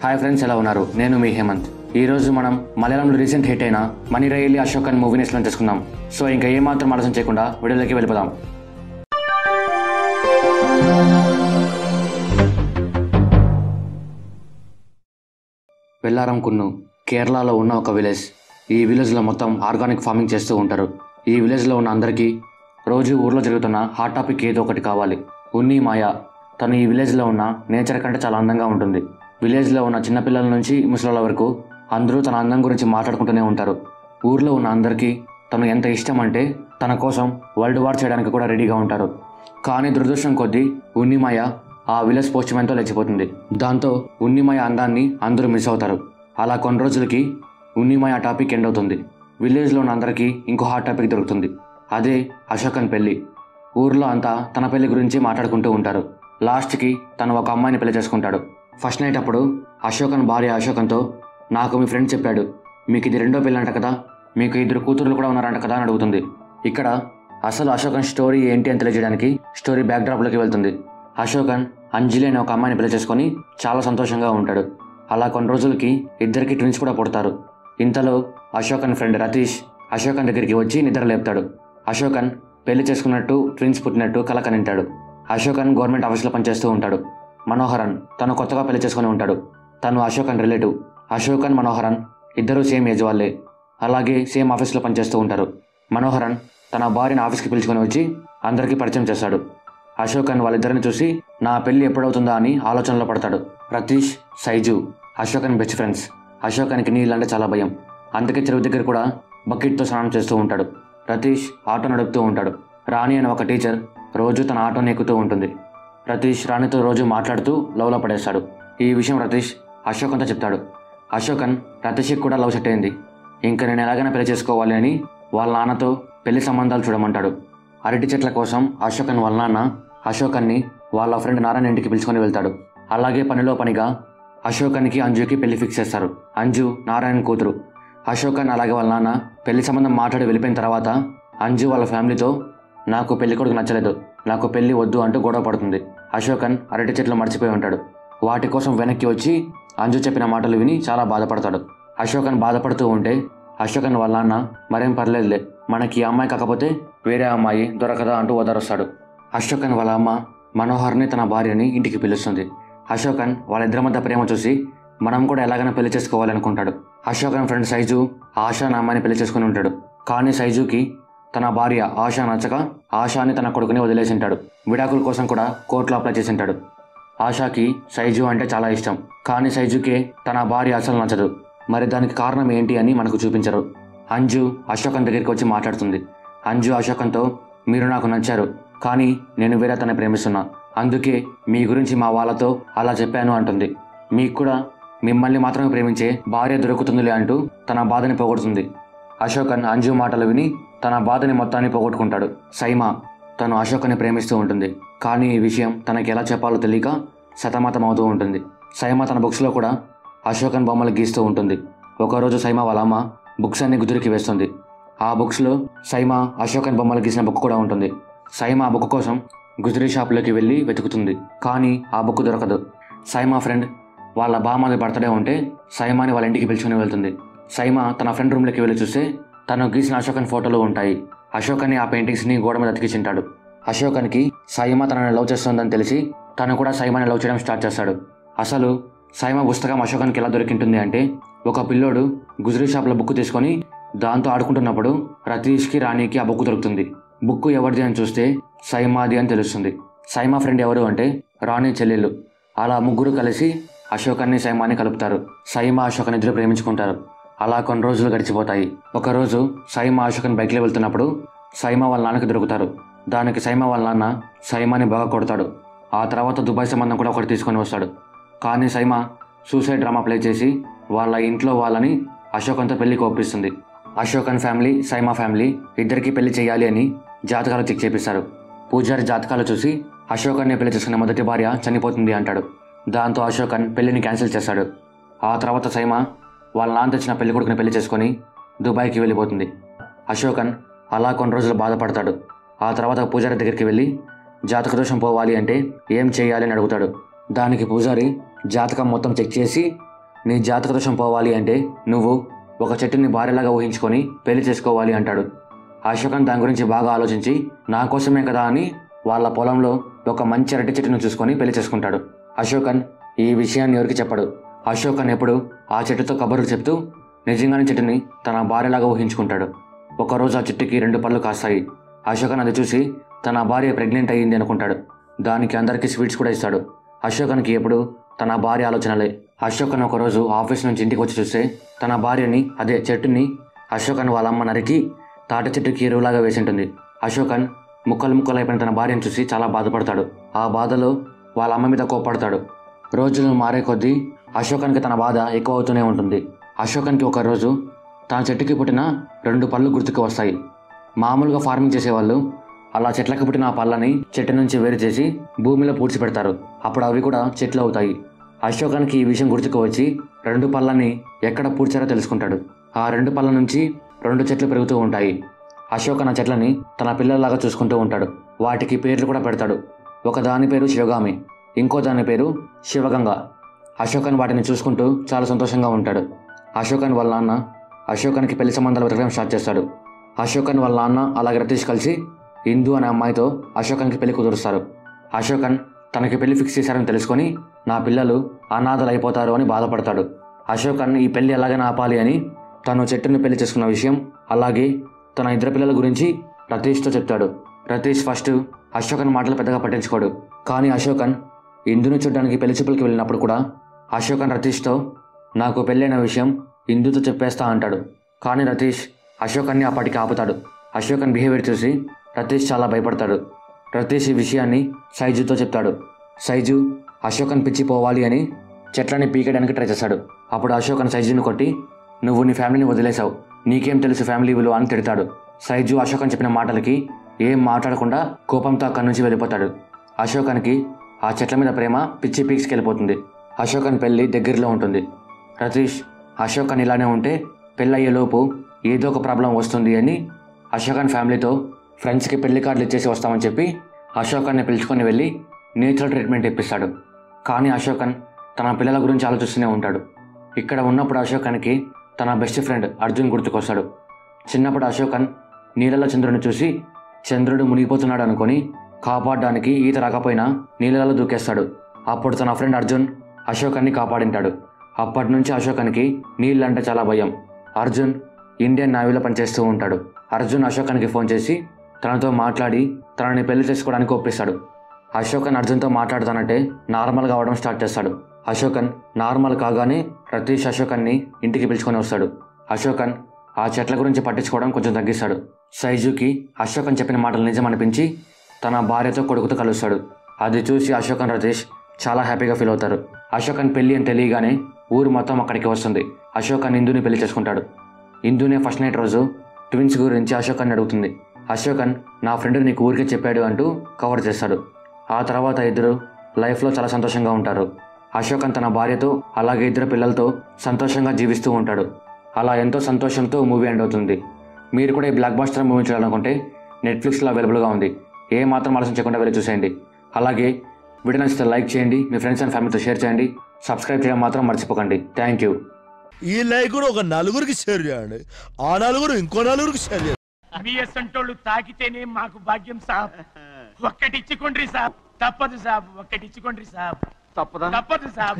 Hi friends, ఎలా ఉన్నారు? నేను మీ హేమంత్. ఈ రోజు మనం మలయాళంలో రీసెంట్ హిట్ అయిన మనీ రయలి అశోకన్ మూవీని ఎక్స్ప్లెయిన్ చేసుకుందాం. సో ఇంకా ఏమాత్రం ఆలోచన చేయకుండా వీడియోలోకి వెళ్ళిపోదాం. వెల్లారం కున్ను కేరళలో ఉన్న ఒక విలేజ్. ఈ విలేజ్లో మొత్తం ఆర్గానిక్ ఫార్మింగ్ చేస్తూ ఉంటారు. ఈ విలేజ్లో ఉన్న అందరికీ రోజు ఊర్లో జరుగుతున్న హాట్ టాపిక్ ఏదో ఒకటి కావాలి. ఉన్ని మాయ తను ఈ విలేజ్లో ఉన్న నేచర్ కంటే చాలా అందంగా ఉంటుంది. విలేజ్లో ఉన్న చిన్నపిల్లల నుంచి ముసలాళ్ళ వరకు అందరూ తన అందం గురించి మాట్లాడుకుంటూనే ఉంటారు. ఊర్లో ఉన్న అందరికీ తను ఎంత ఇష్టం అంటే తన కోసం వరల్డ్ వార్ చేయడానికి కూడా రెడీగా ఉంటారు. కానీ దురదృష్టం కొద్దీ ఉన్నిమాయ ఆ విలేజ్ పోస్ట్ మ్యాన్తో లేచిపోతుంది. దాంతో ఉన్నిమాయ అందాన్ని అందరూ మిస్ అవుతారు. అలా కొన్ని రోజులకి ఉన్నిమాయ టాపిక్ ఎండ్ అవుతుంది. విలేజ్లో ఉన్న అందరికీ ఇంకో హాట్ టాపిక్ దొరుకుతుంది. అదే అశోకన్ పెళ్లి. ఊర్లో అంతా తన పెళ్లి గురించి మాట్లాడుకుంటూ ఉంటారు. లాస్ట్కి తను ఒక అమ్మాయిని పెళ్లి చేసుకుంటాడు. ఫస్ట్ నైట్ అప్పుడు అశోకన్ భార్య అశోకన్తో, నాకు మీ ఫ్రెండ్ చెప్పాడు మీకు ఇది రెండో పెళ్ళి అంట కదా, మీకు 2 కూతుర్లు కూడా ఉన్నారంట కదా అని అడుగుతుంది. ఇక్కడ అసలు అశోకన్ స్టోరీ ఏంటి అని తెలియజేయడానికి స్టోరీ బ్యాక్డ్రాప్లోకి వెళ్తుంది. అశోకన్ అంజలి అనే ఒక అమ్మాయిని పెళ్లి చేసుకొని చాలా సంతోషంగా ఉంటాడు. అలా కొన్ని రోజులకి ఇద్దరికి ట్విన్స్ కూడా పుడతారు. ఇంతలో అశోకన్ ఫ్రెండ్ రతీష్ అశోకన్ దగ్గరికి వచ్చి నిద్ర లేపుతాడు. అశోకన్ పెళ్లి చేసుకున్నట్టు ట్విన్స్ పుట్టినట్టు కల కనింటాడు. అశోకన్ గవర్నమెంట్ ఆఫీస్లో పనిచేస్తూ ఉంటాడు. మనోహరన్ తను కొత్తగా పెళ్లి చేసుకుని ఉంటాడు. తను అశోకన్ రిలేటివ్. అశోకన్ మనోహరన్ ఇద్దరూ సేమ్ ఏజ్ వాళ్ళే. అలాగే సేమ్ ఆఫీస్లో పనిచేస్తూ ఉంటారు. మనోహరన్ తన భార్యను ఆఫీస్కి పిలుచుకొని వచ్చి అందరికీ పరిచయం చేస్తాడు. అశోకన్ వాళ్ళిద్దరిని చూసి నా పెళ్లి ఎప్పుడవుతుందా అని ఆలోచనలో పడతాడు. Ratheesh, Saiju Ashokan best friends. అశోకన్కి నీళ్ళంటే చాలా భయం. అందుకే చెరువు దగ్గర కూడా బకెట్తో స్నానం చేస్తూ ఉంటాడు. రతీష్ ఆటో నడుపుతూ ఉంటాడు. రాణి అనే ఒక టీచర్ రోజు తన ఆటోని ఎక్కుతూ ఉంటుంది. రతీష్ రాణితో రోజు మాట్లాడుతూ లవ్లో పడేస్తాడు. ఈ విషయం రతీష్ అశోకన్తో చెప్తాడు. అశోకన్ రతీష్కి కూడా లవ్ సెట్ అయింది. ఇంకా నేను ఎలాగైనా పెళ్లి చేసుకోవాలి అని వాళ్ళ నాన్నతో పెళ్లి సంబంధాలు చూడమంటాడు. అరటి చెట్ల కోసం అశోకన్ వాళ్ళ నాన్న అశోకన్ని వాళ్ళ ఫ్రెండ్ నారాయణ ఇంటికి పిలుచుకొని వెళ్తాడు. అలాగే పనిలో పనిగా అశోకన్కి అంజుకి పెళ్లి ఫిక్స్ చేస్తారు. అంజు నారాయణ కూతురు. అశోకన్ అలాగే వాళ్ళ నాన్న పెళ్లి సంబంధం మాట్లాడి వెళ్ళిపోయిన తర్వాత అంజు వాళ్ళ ఫ్యామిలీతో నాకు పెళ్లి కొడుకు నచ్చలేదు, నాకు పెళ్లి వద్దు అంటూ గొడవ పడుతుంది. అశోకన్ అరటి చెట్లు మర్చిపోయి ఉంటాడు. వాటి కోసం వెనక్కి వచ్చి అంజు చెప్పిన మాటలు విని చాలా బాధపడతాడు. అశోకన్ బాధపడుతూ ఉంటే అశోకన్ వాళ్ళ నాన్న మరేం పర్లేదులే, మనకి ఈ అమ్మాయి కాకపోతే వేరే అమ్మాయి దొరకదా అంటూ ఓదారుస్తాడు. అశోకన్ వాళ్ళ అమ్మ మనోహర్ని తన భార్యని ఇంటికి పిలుస్తుంది. అశోకన్ వాళ్ళిద్దరి మధ్య ప్రేమ చూసి మనం కూడా ఎలాగైనా పెళ్లి చేసుకోవాలనుకుంటాడు. అశోకన్ ఫ్రెండ్ సైజు ఆశా అనే అమ్మాయిని పెళ్లి చేసుకుని ఉంటాడు. కానీ సైజుకి తన భార్య ఆశా నచ్చక ఆశాని తన కొడుకుని వదిలేసింటాడు. విడాకుల కోసం కూడా కోర్టులో అప్లై చేసింటాడు. ఆశాకి సైజు అంటే చాలా ఇష్టం. కానీ సైజుకే తన భార్య అసలు నచ్చదు. మరి దానికి కారణం ఏంటి అని మనకు చూపించరు. అంజు అశోకన్ దగ్గరికి వచ్చి మాట్లాడుతుంది. అంజు అశోకన్తో, మీరు నాకు నచ్చారు, కానీ నేను వేరే తనని ప్రేమిస్తున్నా, అందుకే మీ గురించి మా వాళ్ళతో అలా చెప్పాను అంటుంది. మీకు కూడా మిమ్మల్ని మాత్రమే ప్రేమించే భార్య దొరుకుతుందిలే అంటూ తన బాధని పోగొడుతుంది. అశోకన్ అంజు మాటలు విని తన బాధని మొత్తాన్ని పోగొట్టుకుంటాడు. సైమా తను అశోకన్ని ప్రేమిస్తూ ఉంటుంది. కానీ ఈ విషయం తనకి ఎలా చెప్పాలో తెలియక సతమతం అవుతూ ఉంటుంది. సైమా తన బుక్స్లో కూడా అశోకన్ బొమ్మలు గీస్తూ ఉంటుంది. ఒకరోజు సైమా వాళ్ళ అమ్మ బుక్స్ అన్ని గుదిరికి వేస్తుంది. ఆ బుక్స్లో సైమా అశోకన్ బొమ్మలు గీసిన బుక్ కూడా ఉంటుంది. సైమా ఆ బుక్ కోసం గుజరీ షాప్లోకి వెళ్ళి వెతుకుతుంది. కానీ ఆ బుక్ దొరకదు. సైమా ఫ్రెండ్ వాళ్ళ బామ్మది బర్త్డే ఉంటే సైమాని వాళ్ళ ఇంటికి పిలుచుకొని వెళ్తుంది. సైమా తన ఫ్రెండ్ రూమ్లోకి వెళ్ళి చూస్తే తను గీసిన అశోకన్ ఫోటోలు ఉంటాయి. అశోకన్ని ఆ పెయింటింగ్స్ని గోడ మీద అతికించింటాడు. అశోకన్కి సైమా తనని లవ్ చేస్తుందని తెలిసి తను కూడా సైమాని లవ్ చేయడం స్టార్ట్ చేస్తాడు. అసలు సైమా పుస్తకం అశోకన్కి ఎలా దొరికింటుంది అంటే ఒక పిల్లోడు గుజరీ షాప్లో బుక్ తీసుకొని దాంతో ఆడుకుంటున్నప్పుడు రతీష్కి రాణికి ఆ బుక్ దొరుకుతుంది. బుక్ ఎవరిది అని చూస్తే సైమాది అని తెలుస్తుంది. సైమా ఫ్రెండ్ ఎవరు అంటే రాణి చెల్లెళ్ళు. అలా ముగ్గురు కలిసి అశోకన్ని సైమాని కలుపుతారు. సైమా అశోకన్ ఇద్దరు ప్రేమించుకుంటారు. అలా కొన్ని రోజులు గడిచిపోతాయి. ఒకరోజు సైమా అశోకన్ బైక్లో వెళ్తున్నప్పుడు సైమా వాళ్ళ నాన్నకి దొరుకుతారు. దానికి సైమా వాళ్ళ నాన్న సైమాని బాగా కొడతాడు. ఆ తర్వాత దుబాయ్ సంబంధం కూడా ఒకటి తీసుకొని వస్తాడు. కానీ సైమా సూసైడ్ డ్రామా ప్లే చేసి వాళ్ళ ఇంట్లో వాళ్ళని అశోకన్తో పెళ్లికి ఒప్పిస్తుంది. అశోకన్ ఫ్యామిలీ సైమా ఫ్యామిలీ ఇద్దరికి పెళ్లి చేయాలి అని జాతకాలు చెక్ చేపిస్తారు. పూజారి జాతకాలు చూసి అశోకన్ని పెళ్లి చేసుకున్న మొదటి భార్య చనిపోతుంది అంటాడు. దాంతో అశోకన్ పెళ్లిని క్యాన్సిల్ చేస్తాడు. ఆ తర్వాత సైమా వాళ్ళ నాన్న తెచ్చిన పెళ్లి కొడుకుని పెళ్లి చేసుకొని దుబాయ్కి వెళ్ళిపోతుంది. అశోకన్ అలా కొన్ని రోజులు బాధపడతాడు. ఆ తర్వాత పూజారి దగ్గరికి వెళ్ళి జాతక దోషం పోవాలి అంటే ఏం చేయాలి అని అడుగుతాడు. దానికి పూజారి జాతకం మొత్తం చెక్ చేసి నీ జాతక దోషం పోవాలి అంటే నువ్వు ఒక చెట్టుని భార్యలాగా ఊహించుకొని పెళ్లి చేసుకోవాలి అంటాడు. అశోకన్ దాని గురించి బాగా ఆలోచించి నా కోసమే కదా అని వాళ్ళ పొలంలో ఒక మంచి అరటి చెట్టును చూసుకొని పెళ్లి చేసుకుంటాడు. అశోకన్ ఈ విషయాన్ని ఎవరికి చెప్పడు. అశోకన్ ఎప్పుడు ఆ చెట్టుతో కబుర్లు చెప్తూ నిజంగానే చెట్టుని తన భార్యలాగా ఊహించుకుంటాడు. ఒకరోజు ఆ చెట్టుకి 2 పళ్ళు కాస్తాయి. అశోకన్ అది చూసి తన భార్య ప్రెగ్నెంట్ అయ్యింది అనుకుంటాడు. దానికి అందరికీ స్వీట్స్ కూడా ఇస్తాడు. అశోకన్కి ఎప్పుడు తన భార్య ఆలోచనలే. అశోకన్ ఒకరోజు ఆఫీస్ నుంచి ఇంటికి వచ్చి చూస్తే తన భార్యని అదే చెట్టుని అశోకన్ వాళ్ళ అమ్మ నరికి తాటి చెట్టుకి ఎరువులాగా వేసి ఉంటుంది. అశోకన్ ముక్కలు అయిపోయిన తన భార్యను చూసి చాలా బాధపడతాడు. ఆ బాధలో వాళ్ళ అమ్మ మీద కోప్పడతాడు. రోజులు మారే కొద్దీ అశోకన్కి తన బాధ ఎక్కువ అవుతూనే ఉంటుంది. అశోకన్కి ఒకరోజు తన చెట్టుకి పుట్టిన 2 పళ్ళు గుర్తుకు వస్తాయి. మామూలుగా ఫార్మింగ్ చేసేవాళ్ళు అలా చెట్లకు పుట్టిన ఆ పళ్ళని చెట్టు నుంచి వేరు చేసి భూమిలో పూడ్చి పెడతారు. అప్పుడు అవి కూడా చెట్లు అవుతాయి. అశోకన్కి ఈ విషయం గుర్తుకు వచ్చి 2 పళ్ళని ఎక్కడ పూడ్చారో తెలుసుకుంటాడు. ఆ 2 పళ్ళ నుంచి 2 చెట్లు పెరుగుతూ ఉంటాయి. అశోకన్ ఆ చెట్లని తన పిల్లల్లాగా చూసుకుంటూ ఉంటాడు. వాటికి పేర్లు కూడా పెడతాడు. ఒక దాని పేరు శివగామి, ఇంకో దాని పేరు శివగంగ. అశోకన్ వాటిని చూసుకుంటూ చాలా సంతోషంగా ఉంటాడు. అశోకన్ వాళ్ళ నాన్న అశోకన్కి పెళ్లి సంబంధాలు వెతకడం స్టార్ట్ చేస్తాడు. అశోకన్ వాళ్ళ నాన్న అలాగే రతీష్ కలిసి ఇందు అనే అమ్మాయితో అశోకన్కి పెళ్లి కుదురుస్తారు. అశోకన్ తనకి పెళ్లి ఫిక్స్ చేశారని తెలుసుకొని నా పిల్లలు అనాథలు అయిపోతారు అని బాధపడతాడు. అశోకన్ ఈ పెళ్లి ఎలాగైనా ఆపాలి అని తను చెట్టుని పెళ్లి చేసుకున్న విషయం అలాగే తన 2 పిల్లల గురించి రతీష్తో చెప్తాడు. రతీష్ ఫస్ట్ అశోకన్ మాటలు పెద్దగా పట్టించుకోడు. కానీ అశోకన్ ఇందును చూడడానికి పెళ్లి చూపులకి వెళ్ళినప్పుడు కూడా అశోకన్ రతీష్తో నాకు పెళ్ళైన విషయం ఇందుతో చెప్పేస్తా అంటాడు. కానీ రతీష్ అశోకన్ని అప్పటికి ఆపుతాడు. అశోకన్ బిహేవియర్ చూసి రతీష్ చాలా భయపడతాడు. రతీష్ ఈ విషయాన్ని సైజుతో చెప్తాడు. సైజు అశోకన్ పిచ్చి పోవాలి అని చెట్లని పీకేయడానికి ట్రై చేస్తాడు. అప్పుడు అశోకన్ సైజుని కొట్టి నువ్వు నీ ఫ్యామిలీని వదిలేశావు, నీకేం తెలుసు ఫ్యామిలీ విలువ అని తిడతాడు. సైజు అశోకన్ చెప్పిన మాటలకి ఏం మాట్లాడకుండా కోపంతో అక్కడి నుంచి వెళ్ళిపోతాడు. అశోకన్కి ఆ చెట్ల మీద ప్రేమ పిచ్చి పీక్స్కి వెళ్ళిపోతుంది. అశోకన్ పెళ్లి దగ్గరలో ఉంటుంది. రతీష్ అశోకన్ ఇలానే ఉంటే పెళ్ళయ్యేలోపు ఏదో ఒక ప్రాబ్లం వస్తుంది అని అశోకన్ ఫ్యామిలీతో ఫ్రెండ్స్కి పెళ్లి కార్డులు ఇచ్చేసి వస్తామని చెప్పి అశోకన్ని పిలుచుకొని వెళ్ళి నేచురల్ ట్రీట్మెంట్ ఇప్పిస్తాడు. కానీ అశోకన్ తన పిల్లల గురించి ఆలోచిస్తూనే ఉంటాడు. ఇక్కడ ఉన్నప్పుడు అశోకన్కి తన బెస్ట్ ఫ్రెండ్ అర్జున్ గుర్తుకొస్తాడు. చిన్నప్పుడు అశోకన్ నీళ్ళలో చంద్రుడిని చూసి చంద్రుడు మునిగిపోతున్నాడు అనుకొని కాపాడడానికి ఈత రాకపోయినా నీళ్ళలో దూకేస్తాడు. అప్పుడు తన ఫ్రెండ్ అర్జున్ అశోకన్ని కాపాడింటాడు. అప్పటి నుంచి అశోకన్కి నీళ్ళంటే చాలా భయం. అర్జున్ ఇండియన్ నేవీలో పనిచేస్తూ ఉంటాడు. అర్జున్ అశోకన్కి ఫోన్ చేసి తనతో మాట్లాడి తనని పెళ్లి చేసుకోవడానికి ఒప్పిస్తాడు. అశోకన్ అర్జున్తో మాట్లాడుతానంటే నార్మల్గా అవడం స్టార్ట్ చేస్తాడు. అశోకన్ నార్మల్ కాగానే రతీష్ అశోకన్ని ఇంటికి పిలుచుకొని వస్తాడు. అశోకన్ ఆ చెట్ల గురించి పట్టించుకోవడం కొంచెం తగ్గిస్తాడు. సైజుకి అశోకన్ చెప్పిన మాటలు నిజం అనిపించి తన భార్యతో కొడుకుతో కలుస్తాడు. అది చూసి అశోకన్ రతీష్ చాలా హ్యాపీగా ఫీల్ అవుతారు. అశోకన్ పెళ్లి అని తెలియగానే ఊరు మొత్తం అక్కడికి వస్తుంది. అశోకన్ ఇందుని పెళ్లి చేసుకుంటాడు. ఇందునే ఫస్ట్ నైట్ రోజు ట్విన్స్ గురించి అశోకన్ అడుగుతుంది. అశోకన్ నా ఫ్రెండ్ నీకు ఊరికే చెప్పాడు అంటూ కవర్ చేస్తాడు. ఆ తర్వాత ఇద్దరు లైఫ్లో చాలా సంతోషంగా ఉంటారు. అశోకన్ తన భార్యతో అలాగే 2 పిల్లలతో సంతోషంగా జీవిస్తూ ఉంటాడు. అలా ఎంతో సంతోషంతో మూవీ ఎండ్ అవుతుంది. మీరు కూడా ఈ బ్లాక్ బాస్టర్ మూవీ చూడాలనుకుంటే నెట్ఫ్లిక్స్లో అవైలబుల్గా ఉంది. ఏ మాత్రం ఆలస్యం చేయకుండా వెళ్ళి చూసేయండి. అలాగే వీడియో నచ్చితే లైక్ చేయండి, మీ ఫ్రెండ్స్ అండ్ ఫ్యామిలీతో షేర్ చేయండి, సబ్స్క్రైబ్ చేయడం మాత్రం మర్చిపోకండి. Thank you. ఈ లైక్ కూడా ఒక 4గురికి షేర్ చేయండి. ఆ 4 ఇంకో 4గురికి షేర్ చేయండి. మీ అసంటోళ్ళు తాకితేనే మాకు భాగ్యం సాబ్. ఒక్కటిచ్చుకోండి సాబ్, తప్పదు సాబ్, ఒక్కటిచ్చుకోండి సాబ్, తప్పదు సాబ్.